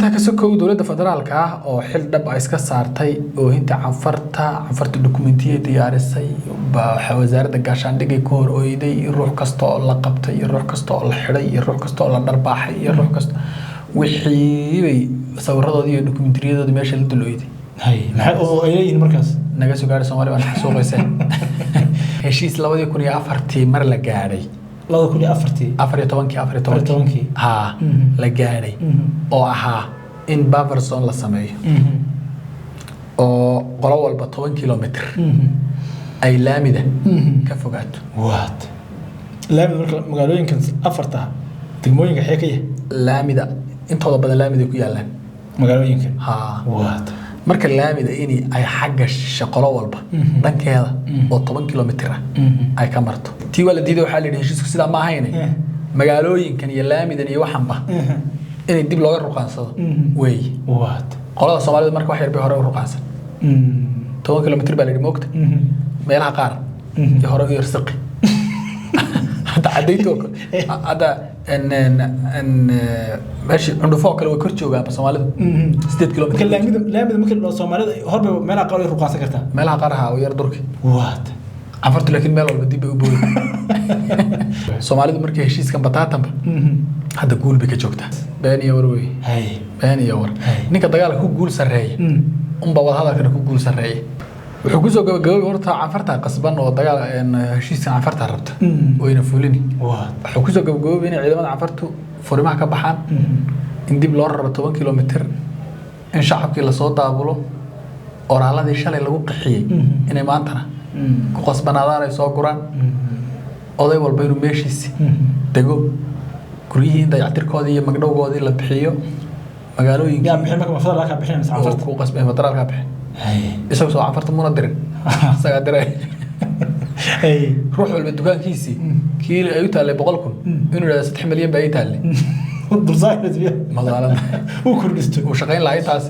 inta ka soo koob dawladda federaalka ah oo xil dhab ay iska saartay oo inta canfarta dokumentiye diyaarisay waxa wasaaradda gaashaandhigay ku hor ooyday ruux kasta oo la qabtay ruux kasta oo la xiray ruux kasta oo la dharbaaxay ruux kasta wixii bay sawiradoodii iyo dokumentiyadooda meesha la dulooyday maxay oo ay leeyihiin markaas naga soo gaaray Soomaaliya baan xasuuqaysay heshiis 2004 mar la gaaray 2014 ha la gaaray oo ahaa in Baverson la sameeyo oo qolo walba 10 kilomitir ay laamida ka fogaato laamida marka magaalooyinkan afarta degmooyinka xeekaya laamida intooda badan laamida ku yaalaan magaalooyinkan marka laamida in ay xagga shaqo walba dhankeeda oo 10 kilomitir ay ka marto tii wala diiday waxa la yiraahdaa heshiisku sida ma ahayn magaalooyinkan iyo laamidan iyo waxanba in dib looga ruqaansado way qolada Soomaalida marka wax yar bay hore u ruqaansan 10 kilomitir baa la yiri moogta meelaha qaar iyo hore u yarsaqi hada cadayto hada ان ماشي عنده فوق كلو كرتشوغا Soomaalidu 8 kilomitir laamida markii loo Soomaalida horba meelaha qaar ay ruqaasan kartaa meelaha qaaraha oo yar durki afartu laakiin meel walba dib u booy Soomaalidu markii heshiiskan bataatanba hadda guul bay ka joogtaa been iyo warwey been iyo war ninka dagaalka ku guul sareeyay wada hadalkana ku guul sareeyay wuxuu ku soo gabagabay horta canfarta qasban oo dagaal heshiiska canfarta rabta oo ina fulini wuxuu ku soo gabagabay in ciidamada canfartu furimaha ka baxaan in dib loo raro 10 kilomitir in shacabkii la soo daabulo oraaladii shalay lagu qixiyay inay maantana ku qasbanaadaan ay soo guraan oday walba inuu meeshiisi dago guriyihii dayactirkoodii iyo magdhowgoodii la bixiyo magaalooyinka yaa bixin marka federaalka bixin canfarta ku qasbay federaalka bixin isagoo soo canfarta muna dirin isaga diray ruux walba dukaankiisii kiilo ay u taalay 100,000 inuu yiraahdo 3 milyan baa ay taalay dulsaarad magaalada uu kordhisto uu shaqayn lahayd taas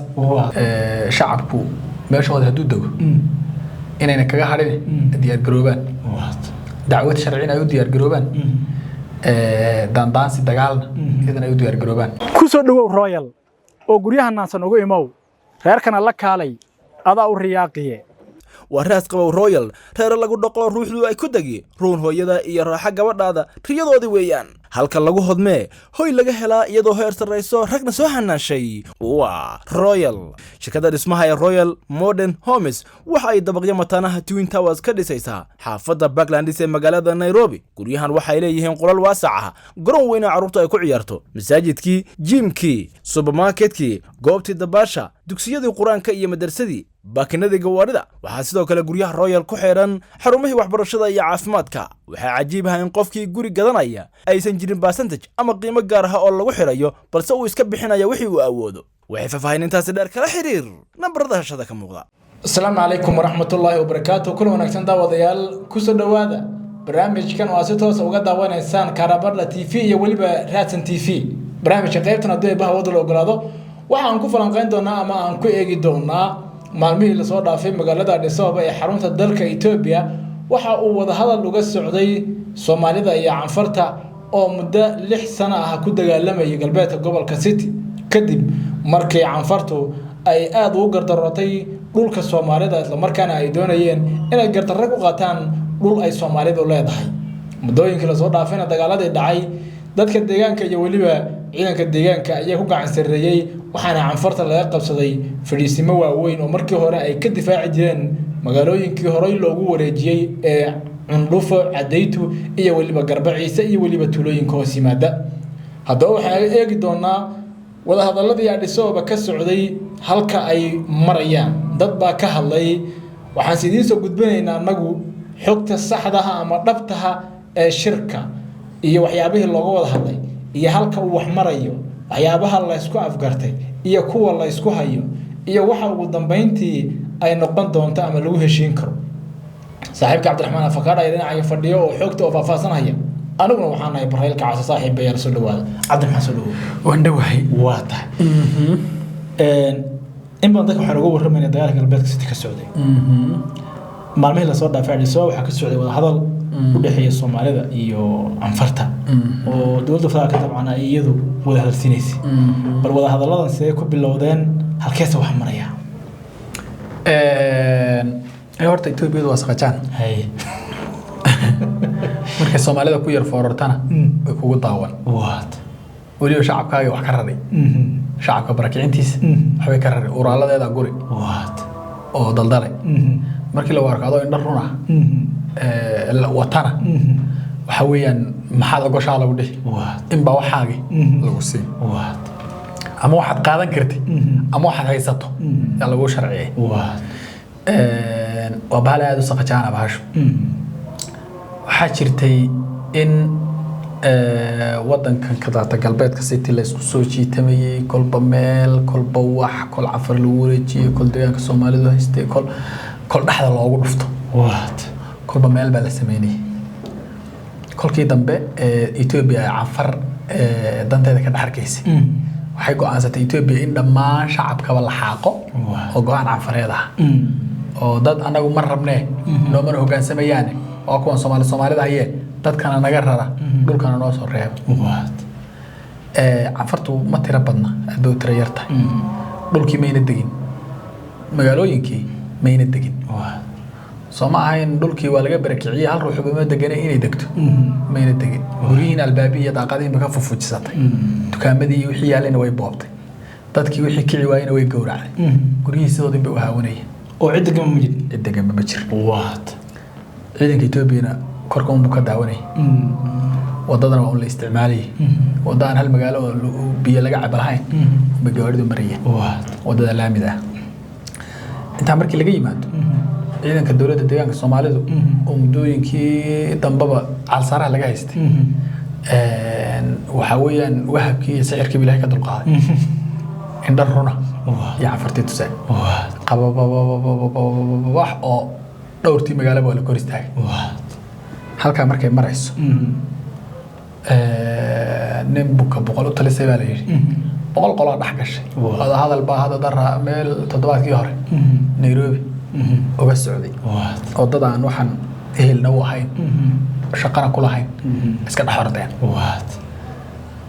shacabku meeshooda haduu dago inayna kaga hadhin diyaar garoobaan dacwad sharciin ay u diyaar garoobaan dandaansi dagaalna idin ay u diyaar garoobaan ku soo dhawow Royal oo guryaha naansan ugu imow reerkana la kaalay adaa u riyaaqiye waraas qabow Royal reer lagu dhaqo ruuxdu ay ku dagi ruun hooyada iyo raaxa gabadhaada riyadoodi weeyaan halka lagu hodmee hoy laga helaa iyadoo heer sareyso ragna soo hanaashay waa Royal shirkadda dhismaha ee Royal Modern Homes waxa ay dabaqyo mataanaha Twin Towers ka dhisaysaa xaafadda Parklands ee magaalada Nairobi guryahan waxay leeyihiin qolal waasac ah garoon weyn oo carruurtu ay ku ciyaarto masaajidkii gymkii supermarketkii goobtii dabaasha dugsiyadii quraanka iyo madarsadii baakinada gawaarida waxa sidoo kale guryaha Royal ku xeeran xarumihii waxbarashada iyo caafimaadka waxa cajiib ah in qofkii guri gadanaya aysan jirin percentage ama qiimo gaar ah oo lagu xirayo balse uu iska bixinayo wixii uu awoodo waxay faafahintaas dheer kala xiriir nambarada hashada ka muuqda assalaamu calaykum waraxmatullaahi wabarakaatuh kula wanaagsan daawadayaal ku soo dhawaada barnaamijkan oo si toos ah uga daawanaysaan Karabada TV iyo waliba Raadsan TV barnaamijka qaybtan haddii baa wada loo ogolaado waxaan ku falanqayn doonaa ama aan ku eegi doonaa maalmihii la soo dhaafay magaalada Addis Ababa ee xarunta dalka Itoobiya waxa uu wada hadal uga socday Soomaalida iyo canfarta oo muddo 6 sano ah ku dagaalamay galbeedka gobolka City kadib markii canfartu ay aad u gardarootay dhulka Soomaalida isla markaana ay doonayeen inay gardarro ku qaataan dhul ay Soomaalidu leedahay muddooyinkii la soo dhaafayna dagaaladii dhacay dadka deegaanka iyo waliba ciidanka deegaanka ayaa ku gacan sareeyay waxaana canfarta laga qabsaday fadhiisimo waaweyn oo markii hore ay ka difaaci jireen magaalooyinkii hore loogu wareejiyay ee Cundhufo Cadaytu iyo waliba Garbaciise iyo waliba tuulooyinka hoos yimaada haddaba waxaan eegi doonaa wada hadaladii Addis Ababa ka socday halka ay marayaan dad baa ka hadlay waxaan sidii soo gudbinaynaa anagu xogta saxda ah ama dhabta ah ee shirka iyo waxyaabihii looga wada hadlay iyo halka uu wax marayo waxyaabaha la isku afgartay iyo kuwa la isku hayo iyo waxa ugu dambeyntii ay noqon doonto ama lagu heshiin karo saaxiibka Cabdiraxmaan Afakaad ay dhinaca fadhiyo oo xogta oo faahfaahsanaya aniguna waxaan nahay Barayl Kacsa saaxiib bayar soo dhawaada Cabdiraxmaan soo dhawaada wandhawahay waata in badan dadka waxaan uga warramaynaa dagaalka galbeedka City ka socday maalmihii la soo dhaafay Addis Ababa waxa ka socday wada hadal udhexeeya Soomaalida iyo Anfarta oo dowladda federaalka dabcan ay iyadu wada hadalsiinaysay bal wada hadaladan sidee ku bilowdeen halkees wax maraya horta Itoobiya waa saqajaan markay Soomaalida ku yar foorartana way kugu daawan waliba shacabkaaga wax ka raray shacabka barakicintiisa waxbay ka raray uraaladeeda guri oo daldalay markii la warkaado in dhar runa watana waxa weeyaan maxaad ogoshaa lagu dhixi in baa waxaagi lagu siin ama waxaad qaadan kartay ama waxaad haysato yaa lagu sharciyay waa bahal aad u saqajaan bahasho waxaa jirtay in wadankan ka daata galbeedka city la isku soo jiitamayay kolba meel kolba wax kol cafar lagu wareejiyay kol deegaanka Soomaalidu haystay kol dhaxda loogu dhufto kolba meel baa la sameeyay kolkii dambe Itoobiya ay cafar danteeda ka dhaxarkaysay waxay go'aansatay Itoobiya in dhammaan shacabka la xaaqo oo go'aan cafareed ah oo dad anagu mar rabnee noo mar hoggaansamayaan oo kuwan Soomaalida ayee dadkana naga rara dhulkana noo soo reeb cafartu ma tira badna aad u tira yartay dhulkii mayna degin magaalooyinkii mayna degin Sooma ahayn dhulkii waa laga barakiciyay hal ruux uma deganay inay degto mayna degin gurihiin albaabiya daaqadiin ka fufujisatay dukaamadii wixii yaalayna way boobtay dadkii wixii kici waayna way gowracday gurihii sidoodii bay u haawanayeen oo cid degan ma jiro ciidanka Itoobiya korka uu ka daawanay wadadana waa la isticmaalay wadaan hal magaalo oo biyo laga cabalahayn magaaridu mariyay wadada laamida inta markii laga yimaado ciidanka dawladda deegaanka Soomaalidu oo mudooyinkii dambaba calsaraha laga haystay waxa weeyaan wahabkii sicirkii bilaahi ka dulqaaday in dhar runa ya cafartii tusay qababa wax oo dhowrtii magaalada waa la kor istaagay halka markay marayso nin buka boqol u talisay baa la yiri boqol qolo dhax gashay wada hadal baa hada dara meel toddobaadkii hore Nairobi uga socday oo dad aan waxan ehelna u ahayn shaqana ku lahayn iska dhaxordeen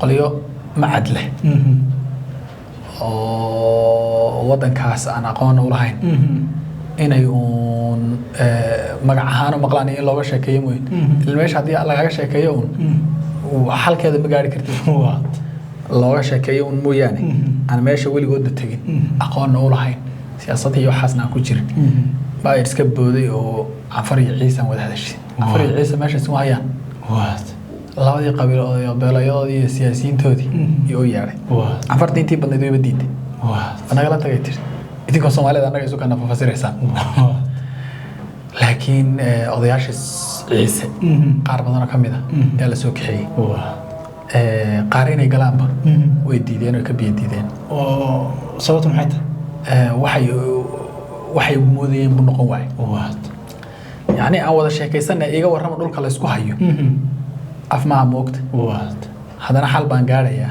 qoliyo macad leh oo wadankaas aan aqoon u lahayn inay magac ahaan maqlaan in looga sheekeeyo weyn ilmeesh hadii laga sheekeeyo halkeeda ma gaari kartid looga sheekeeyo mooyaane aan meesha weligood tagin aqoon u lahayn siyaasadda iyo xasna ku jirin baa iska booday oo Afar iyo Ciise wada hadashay Afar iyo Ciise meesha soo hayaan labadii qabiilo oo beelayoodii iyo siyaasiyiintoodii iyo yaaray afartii intii badneed way diiday anaga la tagay tir idinka Soomaalida anaga isu kana fasiraysan laakiin odayaasha Ciise qaar badan ka mid ah ayaa la soo kaxeeyay qaar inay galaanba way diideen oo ka biyadiideen oo sababtu maxay tahay waxay moodayeen buu noqon waay yani aan wada sheekaysanay iga warrama dhulka la isku hayo af ma moogta hadana xal baan gaaraya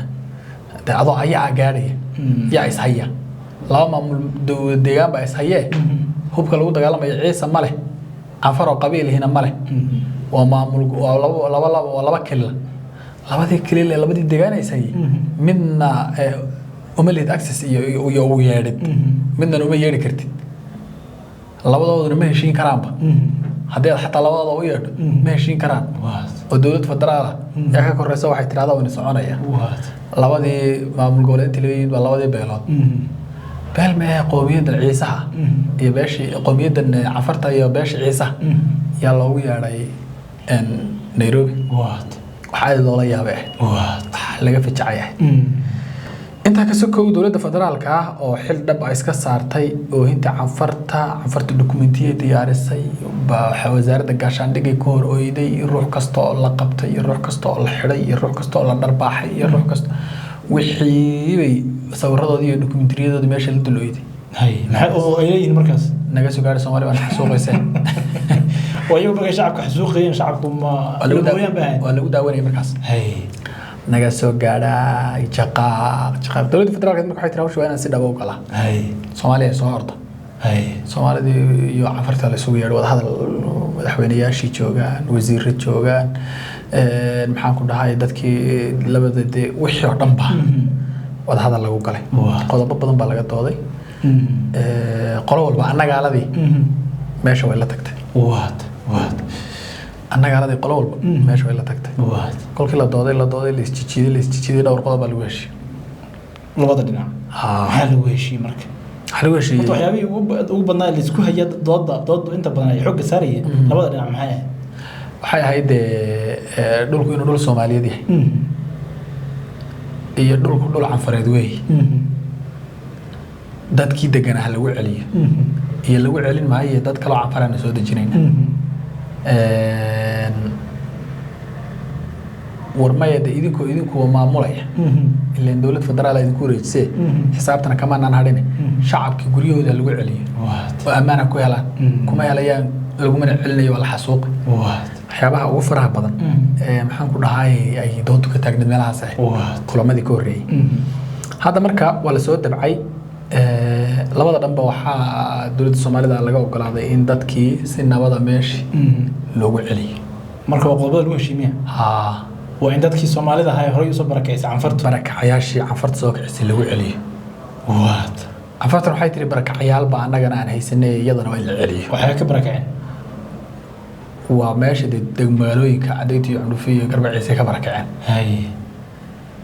adoo ayaa gaaraya yaa is haya laba maamul deegaan baa is hayee hubka lagu dagaalamayo Ciise ma leh afar oo qabiilihina ma leh waa maamul laba kale labadii kale labadii deegaan ay sayay midna umalid access iyo u yeedhid midna uma yeedhi kartid labadooduna ma heshiin karaanba haddii xataa labadooda u yeedho ma heshiin karaan oo dawladda federaal ah ka koreysa waxay tiraahdaa in soconaya labadii maamul goboleed leeyihiin waa labadii beelood beel ma qoomiyadda Ciisaha iyo beeshii qoomiyadda Cafarta iyo beeshii Ciisaha yaa loogu yeedhay Nairobi waxaa loola yaabay laga ficay inta ka soo koow dawladda federaalka ah oo xil dhab ay iska saartay oo inta Cafarta dokumentiye diyaarisay baa wasaaradda gaashaandhigay ka hor ooyday ruux kasta oo la qabtay ruux kasta oo la xiray ruux kasta oo la dharbaaxay ruux kasta wixii bay sawiradoodii iyo dokumentiyadooda meesha la dulooyday maxay oo ay leeyihiin markaas naga soo gaaray Soomaaliya baan xasuuqaysay wayo markay shacabka xasuuqayeen shacabku ma lagu daawanay markaas naga soo gaaray jaqaaq dawladda federaalka markay waxay tiraahdo inaan si dhaw u kala Soomaaliya soo horto soomaalida iyo cafarta la isugu yeedho wada hadal madaxweynayaashii joogaan wasiirro joogaan maxaan ku dhahay dadkii labada wixii oo dhan ba wada hadal lagu galay qodobo badan baa laga dooday qolo walba annagaaladii meesha way la tagtay annagaaladii qolo walba meesha way la tagtay kolkii la dooday la isjijiiday dhowr qodob baa lagu heshiiyey labada dhinac maxaa lagu heshiiyey marka waxyaabihii ugu badnaa la isku haya dooda inta badan ay xoogga saarayeen labada dhinac maxay ahayd waxay ahayd dhulku inuu dhul Soomaaliyeed yahay iyo dhulku dhul Canfareed weey dadkii deganaa lagu celiyo iyo lagu celin maayo dad kale oo Canfarana soo dejinayna warmayada idinku maamulaya ilaa dawlad federaal ay ku wareejisay xisaabtana kama aan hadhin shacabka guryahooda lagu celiyo oo amaana ku helaan kuma helayaan lagu mana celinayo wala xasuuq waxyaabaha ugu faraha badan maxaan ku dhahay ay doontu ka taagnayd meelahaas ah kulamadii ka horeeyay hadda marka wala soo dabcay labada dhanba waxa dawladda Soomaalida laga ogolaaday in dadkii si nabada meeshi loogu celiyo marka qodobada lagu heshiimay وإن دتك الصومالي ده هاي هروي يصير بركة عنفرت بركة عياشي عنفرت سوق عسل اللي عليه وات عنفرت روح يتري بركة عيال بقى أنا جنا هي سنة يلا نويل عليه وحياك بركة وماشي دمالوي كعديتي عنده فيه قرب عيسى كبركة هاي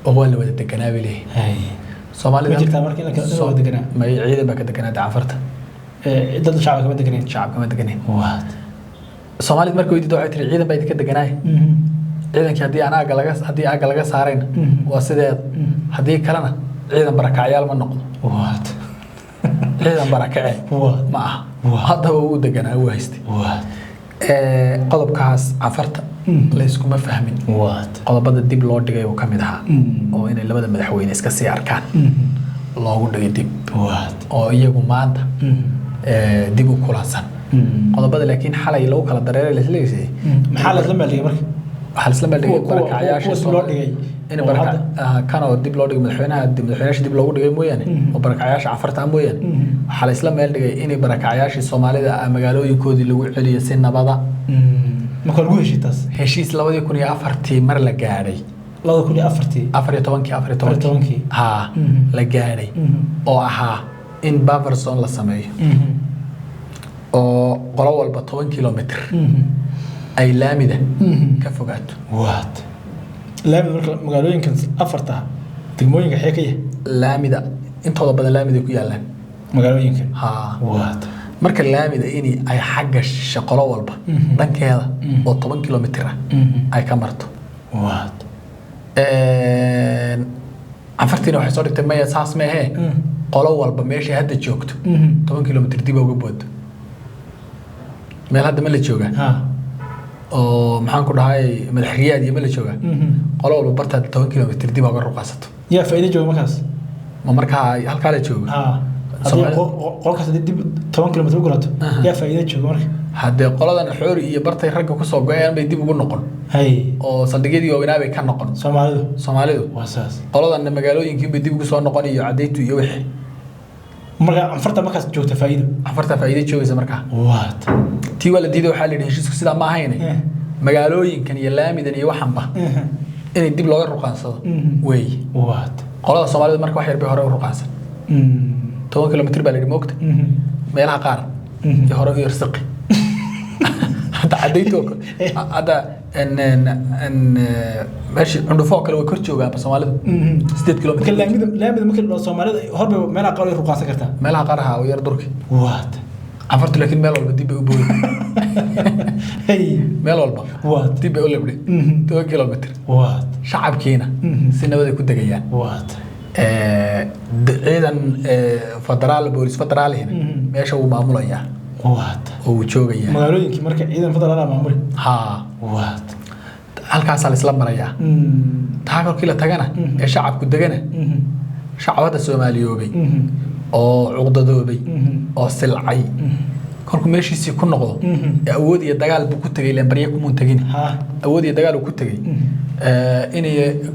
هو اللي بدأ الجنابي ليه هاي صومالي ده مجلس تمرك إنك هو الجناب ما يعيد بقى الجناب عنفرت ده الشعب كمان الجناب شعب كمان الجناب وات صومالي مركو يدي دعوة يتري عيد بقى الجناب ciidanka hadii aaga laga saareen waa sideed hadii kalena ciidan barakacayaal ma noqdo ciidan barakace ma aha hadda uu deganaa uu haystay qodobkaas Canfarta la iskuma fahmin qodobada dib loo dhigay oo kamid aha oo inay labada madaxweyne iska sii arkaan loogu dhigay dib oo iyagu maanta dib u kulansan qodobada laakiin xalay lagu kala dareeray la isleeyahay maxaa la sameeyay marka waxaa isla meel dhigay barakacayaasha soo dhigay in baraka kana dib loo dhigay madaxweynaha dib loogu dhigay mooyaan oo barakacayaasha Canfarta mooyaan waxaa la isla meel dhigay in barakacayaasha Soomaalida magaalooyinkoodii lagu celiyo si nabada marka lagu heshiitaas heshiis 2004 mar la gaaray 2014 ha la gaaray oo ahaa in buffer zone la sameeyo oo qolo walba 10 kilometer ay laamida ka fogaato laamida marka magaalooyinkan afarta degmooyinka xeekaya laamida intooda badan laamida ku yaalaan magaalooyinka marka laamida inay ay xagga shaqo walba dhankeeda oo 10 kilometer ay ka marto Canfartina waxay soo dhigtay maya saas ma ahe qolo walba meesha hadda joogto 10 kilometer dib uga bood meel hadda ma la joogaa oo maxaan ku dhahay madaxriyaad iyo mala jooga qolo walba barta 10 kilometer dib uga ruqaasato yaa faa'iido jooga markaas ma markaa halka la joogo qolkaas dib 10 kilometer u galato yaa faa'iido jooga marka hadee qoladan xoori iyo bartay ragga ku soo go'ayaan bay dib ugu noqon oo saldhigyadii waaweynaa bay ka noqon Soomaalidu waasaas qoladan magaalooyinkii bay dib ugu soo noqon iyo cadeytu iyo wixii marka Canfarta markaas joogta faa'iido Canfarta faa'iido joogaysa markaa tii wala diiday waxa la yidhi heshiisku sida ma ahayn magaalooyinkan iyo laamidan iyo waxanba inay dib looga ruqaansado way qolada Soomaalida marka wax yar bay hore u ruqaansan 10 kilometer baa la yidhi moogta meelaha qaar iyo hore u yarsaqi hadda cadeyto hadda en ماشي عنده فوق كله كرتشو جاب سوالد 6 كيلومتر laamida markii loo Soomaalida horba meelaha qaar ay ruqaasan kartaa meelaha qaaraha oo yar durki Canfarta laakiin meel walba dib u booy meel walba dib u lebday 2 kilometer shacabkiina si nabad ku dagayaan ciidan federaal boolis federaalina meesha uu maamulaya oo joogaya magaalooyinkii marka ciidan federaal maamul halkaas la isla maraya taako kila tagana ee shacabku dagana shacabada Soomaaliyoobay oo cuqdadoobay oo silcay kolku meeshiisii ku noqdo awood iyo dagaal buu ku tagay leen bariya kuma tagin awood iyo dagaal uu ku tagay inay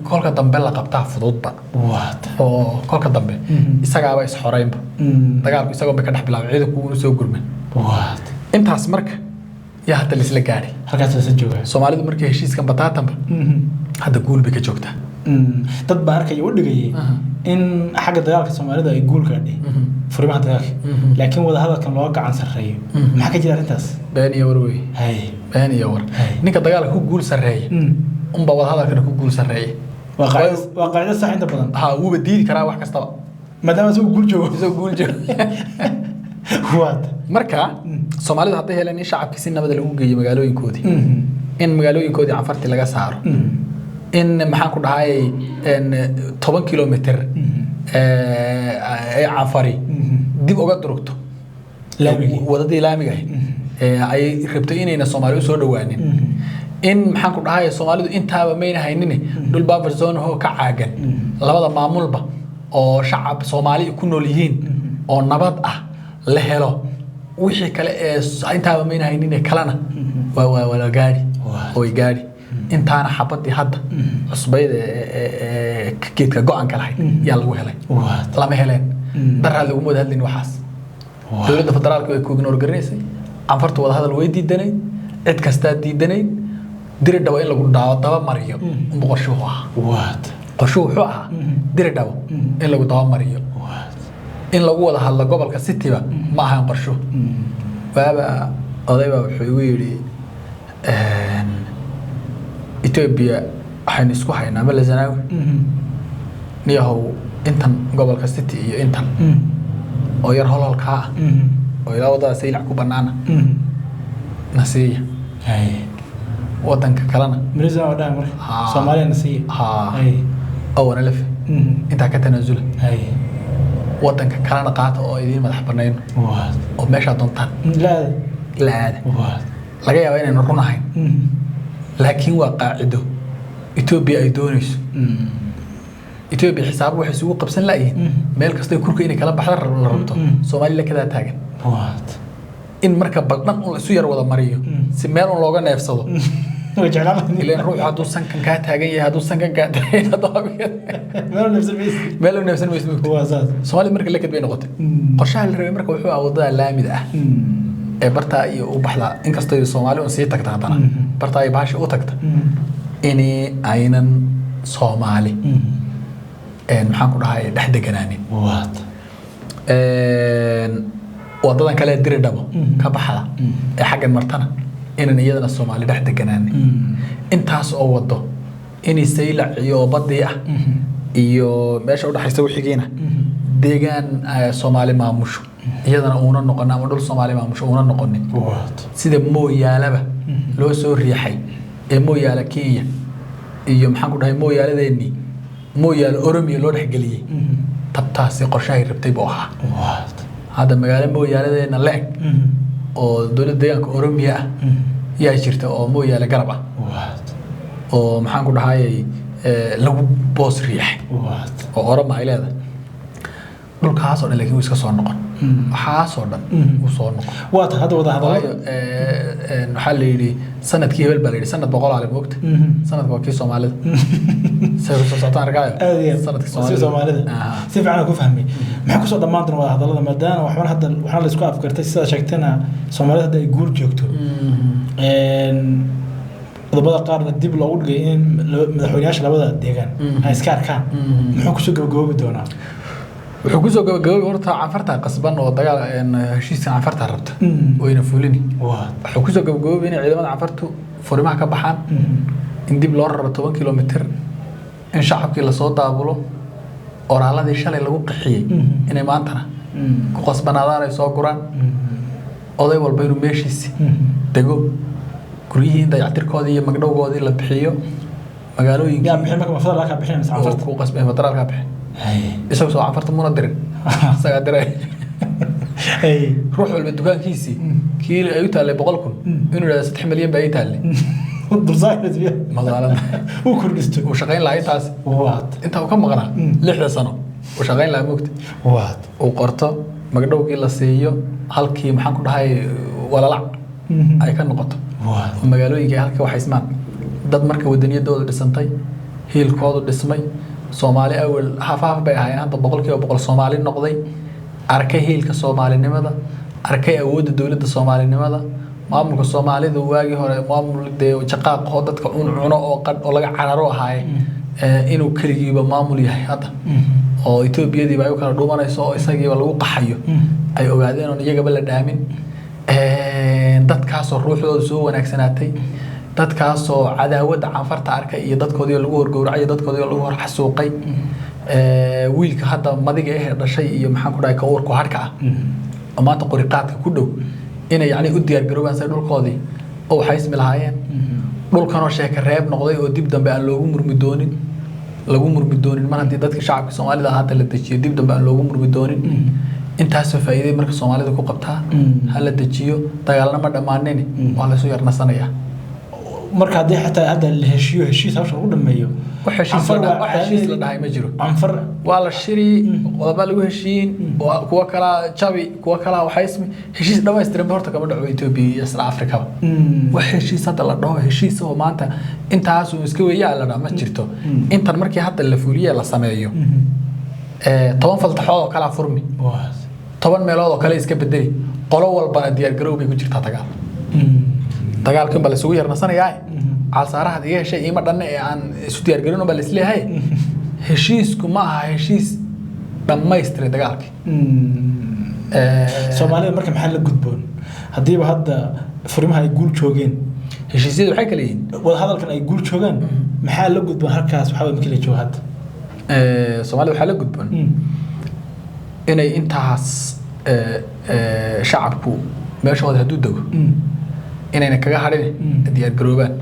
kolka dambe la qabtaa fududba oo kolka dambe isagaaba is xoreynba dagaalku isagoo ka dhex bilaabay ciidanku uu soo gurmay intaas marka yaa hadda la isla gaadhay halkaas la jooga Soomaalidu markay heshiiskan bataatanba hadda guul bay ka joogtaa dad baa arkay u dhigay in xagga dagaalka Soomaalida ay guul gaadhay furimaha dagaalka laakiin wada hadalkan loo gacan sareeyo maxaa ka jira arintaas been iyo warwey been iyo war ninka dagaalka ku guul sareeyo umba wada hadalkan ku guul sareeyo waa qaacida sax inta badan uu badiidi karaa wax kastaba maadaama uu guul joogo marka Soomaalidu hadday heleen in shacabka si nabad lagu geeyo magaalooyinkoodii in magaalooyinkoodii cafarti laga saaro in maxaan ku dhahay 10 kilomitir ay cafari dib uga durugto wadadii laamiga ay rabtay inayna Soomaali u soo dhawaanin in maxaan ku dhahay Soomaalidu intaaba meeyna haynin dhul buffer zone oo ka caagan labada maamulba oo shacab Soomaali ku nool yihiin oo nabad ah la helo wixii kale ee intaaba meeyna haynin kalena waa gaari oo gaari intaana xabadii hadda cusbayda geedka go'an kala hay yaa lagu helay lama heleen daraa lagu wada hadlin waxaas dawladda federaalka ay ku ignore gareysay anfartu wada hadal way diidanay cid kasta diidanay diridhaw in lagu daba mariyo qorshuhu wuxuu ahaa diridhaw in lagu daba mariyo in lagu wada hadlo gobolka City-ba ma ahan qorsho baaba odayba wuxuu igu yiri Ethiopia waxaan isku haynaa ma la zanaawi niyahow intan gobolka City iyo intan oo yar hololka oo ilaa wadada saylac ku banaana nasiya wadanka kalena mirza oo dhan mar Soomaaliya nasiya oo wana laf inta ka tanazul wadanka kalena qaata oo idin madax banayn oo meesha doontaan la laga yaabaa inay runahay laakiin waa qaacido Ethiopia ay doonayso Ethiopia xisaab waxay isugu qabsan laayiin meel kasta kurka inay kala baxda la rabto Soomaaliya kada taagan in marka bagdhan uu isu yar wada mariyo si meel uu looga neefsado ileen ruux haduu sankan ka taagan yahay haduu sankan ka meel uu neefsan mayso Soomaaliya marka la kadbay noqotay qorshaha la rabay marka wuxuu wadada laamid ah ee barta iyo u baxda inkastoo ay Soomaaliya si tagta hadana barta ay baashi u tagta inay aynan Soomaali maxaan ku dhahay dhex deganaanin wadadan kale diridhabo ka baxda ee xaggan martana inaan iyadana Soomaali dhex deganaanin intaas oo wado inay saylac iyo badii ah iyo meesha u dhaxaysa wixigeena deegaan Soomaali maamusho iyadana uuna noqon ama dhul Soomaali maamusho uuna noqonin sida mooyaalaba loo soo riixay ee mooyaala Kenya iyo maxaan ku dhahay mooyaaladeeni mooyaal Oromiya loo dhaxgaliyay tabtaasi qorshahay rabtay buu ahaa hada magaalo mooyaaladeena leeg oo dawladda deegaanka Oromiya yaa jirta oo mooyaala garab ah oo maxaan ku dhahay lagu boos riixay oo Oromo ay leedahay dhulkaas oo dhan laakiin iska soo noqon waxaas oo dhan uu soo noqon waata hadda wada hadalay waxa la yiri sanadkii hebel baa la yiri sanad 100 aan moogta sanadka waa kii Soomaalida soo socotaan arkayo sanadkii Soomaalida si fiican ku fahmay maxaa ku soo dhamaantan wada hadalada maadaama waxaan la isku afkartay sida sheegtana Soomaalida ay guur joogto qodobada qaarna dib loogu dhigay in madaxweynayaasha labada deegaan ay iska arkaan muxuu ku soo gabagaboobi doonaa wuxuu ku soo gabagabay horta cafarta qasban oo dagaal heshiiska cafarta rabta oo ina fulini wuxuu ku soo gabagabay in ciidamada cafartu furimaha ka baxaan in dib loo raro 10 kilomitir in shacabkii la soo daabulo oraaladii shalay lagu qixiyay inay maantana ku qasbanaadaan ay soo guraan oday walba inuu meeshiisi dego guriyihii dayactirkoodii iyo magdhowgoodii la bixiyo magaalooyinka yaa bixin marka fadlan ka bixin cafarta ku qasbay federaalka bixin isagoo soo cafarta muna dirin isaga diray ruux walba dukaankiisii kii ay u taalay 100,000 inuu yiraahdo 3 milyan baa ay taalay dulsaarad biyo magaalada uu kordhisto uu shaqayn lahayd taas inta uu ka maqnaa 6 sano وشغالين لا موقت waad وقرطة مقدوك إلا سيو هالكي محن كل هاي ولا لا أي كان نقطة waad ومقالو يجي هالكي وحيسمان ضد مركب والدنيا دول دسنتي هي الكود دسمي Soomaali awal haaf bay ahaayeen hadda boqolkiiba boqol Soomaali noqday arkay heelka Soomaalinimada arkay awoodda dawladda Soomaalinimada maamulka Soomaalida waagi hore maamulka jaqaaq oo dadka cuno oo qad oo laga cararo ahaay inuu kaligiiba maamul yahay hadda oo Etoobiyadii bay u kala dhuumanayso oo isagiiba lagu qaxayo ay ogaadeen oo iyaga la dhaamin dadkaas oo ruuxdooda soo wanaagsanaatay dadkaas oo cadaawada canfarta arkay iyo dadkoodii lagu horgowracay dadkoodii lagu hor xasuuqay wiilka hadda madiga ah dhashay iyo maxaan ku dhahay ka warku harka ah maanta qoriqaadka ku dhow inay yani u diyaar garoobaan say dhulkoodii oo waxay ismi lahaayeen dhulkan oo sheeka reeb noqday oo dib dambe aan loogu murmi doonin mar haddii dadka shacabka Soomaalida hadda la dejiyo dib dambe aan loogu murmi doonin intaas faa'iido marka Soomaalida ku qabtaa hal la dejiyo dagaalna ma dhamaaneen waa la soo yarnasanayaa marka hadii xataa hadda la heshiyo heshiis hawsha ugu dhameeyo heshiis la dhahay ma jiro anfar waa la shiri qodobada lagu heshiin kuwa kala jabi kuwa kala waxay ismi heshiis dhameystiran horta kama dhaco Ethiopia iyo South Africa wax heshiis hadda la dhaho heshiis oo maanta intaas uu iska weeyaa la dhaama jirto intan markii hadda la fuliyo la sameeyo 10 faltaxood oo kala furmi 10 meelood oo kale iska bedeli qolo walba diyaar garow bay ku jirtaa dagaalkan bal isugu yarnasanayaa calsaaraha iga heshay ima dhanne ee aan isu diyaar garino bal isleeyahay heshiisku ma aha heshiis dhammaystiray dagaalkii Soomaalida marka maxaa la gudboon hadiiba hadda furimaha ay guul joogeen heshiisyadu waxay kala yihiin wada hadalkan ay guul joogaan maxaa la gudboon halkaas waxa way markii la joogo hadda Soomaalida waxaa la gudboon inay intaas shacabku meeshooda haduu dago inayna kaga hadhin diyaar garoobaan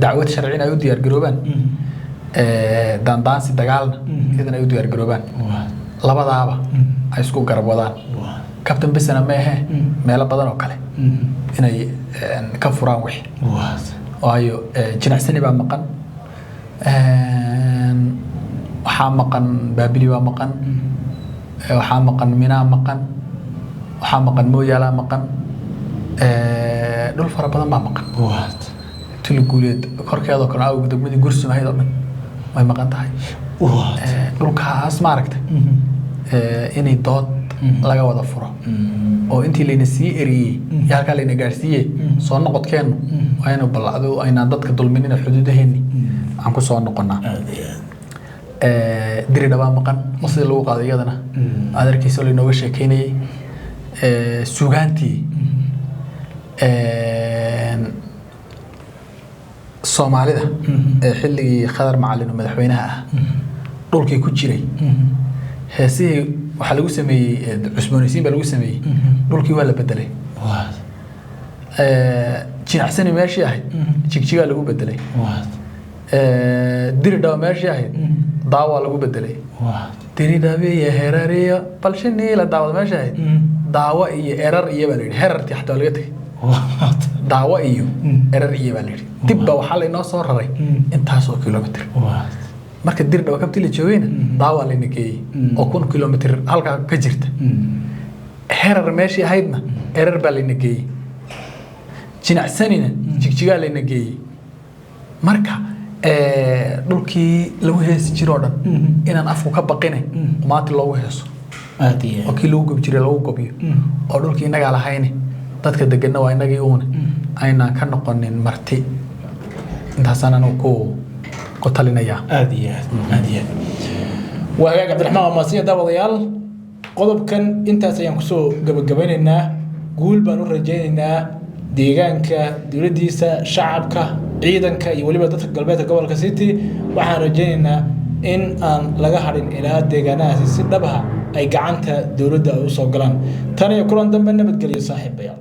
dacwad sharciina ay u diyaar garoobaan dandaansi dagaalna idana ay u diyaar garoobaan labadaaba ay isku garab wadaan kabtan bisana ma aha meel badan oo kale inay ka furaan wixii waayo jinacsani baa maqan waxaa maqan baabili baa maqan waxaa maqan minaa maqan waxaa maqan mooyaala maqan dhul fara badan baa maqan tulguuleed korkeeda kale aw degmadii Gursumahayda oo dhan way maqan tahay dhulkaas ma aragtay inay dood laga wada furo oo intii leena sii eriyay halka leena gaarsiiyay soo noqodkeenu waa inuu balacdo ayna dadka dulminina xuduudaheeni aan ku soo noqonaa diri dhawaa maqan sida lagu qaaday iyadana adeerkiisa loo nooga sheekeynayay suugaantii Soomaalida xilligii Khadar Macalin madaxweynaha ah dhulkii ku jiray heesii waxa lagu sameeyay cusboonaysiin baa lagu sameeyay dhulkii waa la bedelay jinacsani meeshii ahayd jigjiga lagu bedelay diri dhaw meeshii ahayd daawa lagu bedelay diri dhabiya herariya balshini la daawad meeshii ahayd daawa iyo erar iyo baa la yiri herarti xataa laga tagay daawa iyo erar iyo baa la yiri dibba waxa la inoo soo raray intaas oo kilomitir marka dir dhaw kabti la joogayna daawa la nageeyay oo 1 kilomitir halka ka jirta herar meeshii ahaydna erar baa la nageeyay jinacsanina jigjiga la nageeyay marka dhulkii lagu heesi jiro dhan inaan afku ka baqinay maanta loogu heeso aadiye oo kii lagu gob jiray lagu gobiyo oo dhulkii inaga lahayn dadka deganna waa inagii uuna ayna ka noqonin marti intaasana ku talinaya aadiye waaga Cabdiraxmaan Amaasiya daawadayaal qodobkan intaas ayaan ku soo gabagabaynaynaa guul baan u rajaynaynaa deegaanka dawladdiisa shacabka ciidanka iyo waliba dadka galbeedka gobolka City waxaan rajaynaynaa in aan laga harin ilaa deegaanahaasi si dhab ah ay gacanta dawladda u soo galaan tan iyo kulan dambe nabadgelyo saaxiibayaal